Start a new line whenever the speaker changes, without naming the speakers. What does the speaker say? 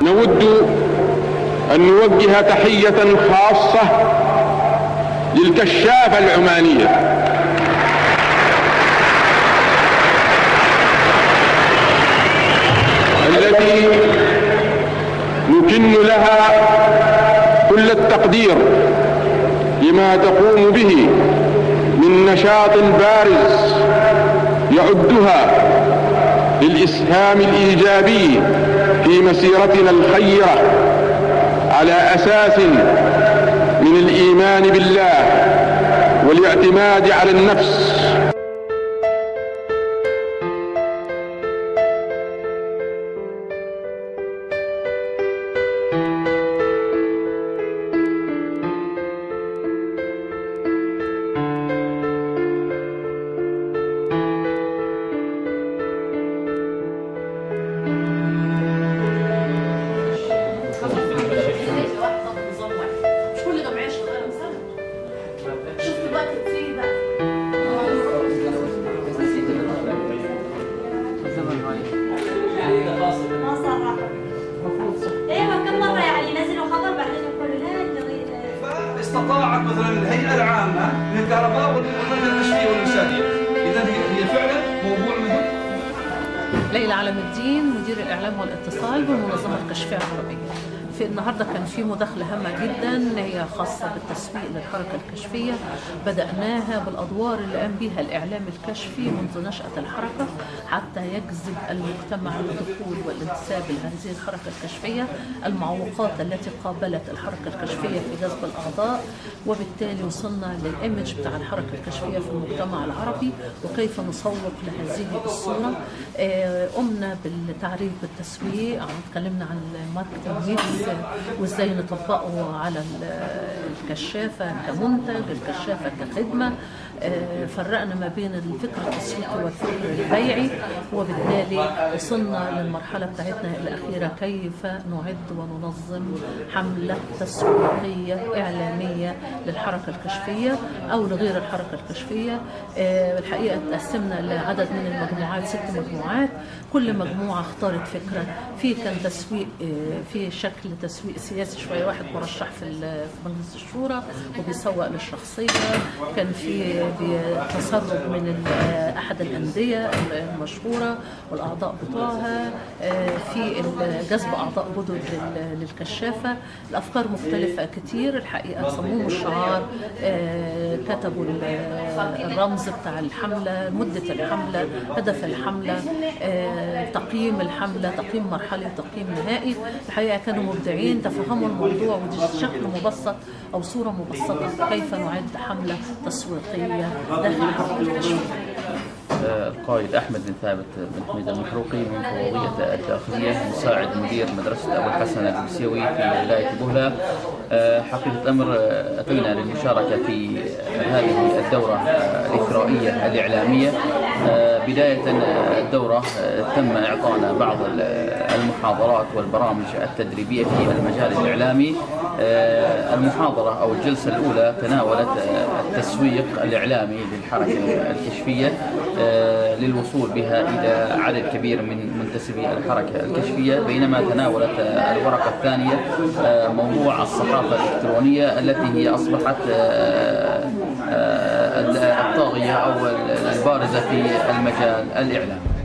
نود أن نوجه تحية خاصة للكشافة العمانية التي نكن لها كل التقدير لما تقوم به من نشاط بارز يعدها للإسهام الإيجابي في مسيرتنا الخيرة على أساس من الإيمان بالله والاعتماد على النفس.
استطاعت مثلا الهيئه العامه للكهرباء والوحدات الكشفيه والارشاديه، اذا هي فعلا موضوع مهم.
ليلى علم الدين، مدير الاعلام والاتصال بالمنظمه الكشفيه العربيه. في النهارده كان في مداخله هامه جدا هي خاصه بالتسويق للحركه الكشفيه. بداناها بالادوار اللي قام بها الاعلام الكشفي منذ نشاه الحركه حتى يجذب المجتمع للدخول والانتساب لهذه الحركه الكشفيه، المعوقات التي قابلت الحركه الكشفيه في جذب الاعضاء، وبالتالي وصلنا للايمج بتاع الحركه الكشفيه في المجتمع العربي وكيف نسوق لهذه الصوره. قمنا بالتعريف بالتسويق، اتكلمنا عن الماركتنج ميكس وازاي نطبقه على الكشافه كمنتج، الكشافه كخدمه. فرقنا ما بين الفكر التسويقي والفكر البيعي، وبالتالي وصلنا للمرحله بتاعتنا الاخيره كيف نعد وننظم حمله تسويقيه اعلاميه للحركه الكشفيه او لغير الحركه الكشفيه. الحقيقه تقسمنا لعدد من المجموعات، 6 مجموعات، كل مجموعه اختارت فكره. في كان تسويق في شكل تسويق سياسي شويه، واحد مرشح في مجلس الشورى وبيسوق للشخصيه، كان في بتسرب من احد الانديه المشهوره والاعضاء بتوعها، في جذب اعضاء جدد للكشافه. الافكار مختلفه كتير الحقيقه. صمموا الشعار، كتبوا الرمز بتاع الحمله، مده الحمله، هدف الحمله، تقييم الحمله، تقييم مرحلي وتقييم نهائي. الحقيقه كانوا مبدعين، تفهموا الموضوع ودي شكل مبسط او صوره مبسطه كيف نعد حمله تسويقيه داخل الحركه الكشفيه.
القائد أحمد بن ثابت بن حميد المحروقي من فوضية الداخلية، مساعد مدير مدرسة أبو الحسن البسيوي في ولاية بوهلة. حقيقة الأمر أتينا للمشاركة في هذه الدورة الإثرائية الإعلامية. بداية الدورة تم إعطانا بعض المحاضرات والبرامج التدريبية في المجال الإعلامي. المحاضرة أو الجلسة الأولى تناولت التسويق الإعلامي للحركة الكشفية للوصول بها إلى عدد كبير من منتسبي الحركة الكشفية، بينما تناولت الورقة الثانية موضوع الصحافة الإلكترونية التي هي أصبحت الطاغية أو البارزة في المجال الإعلامي.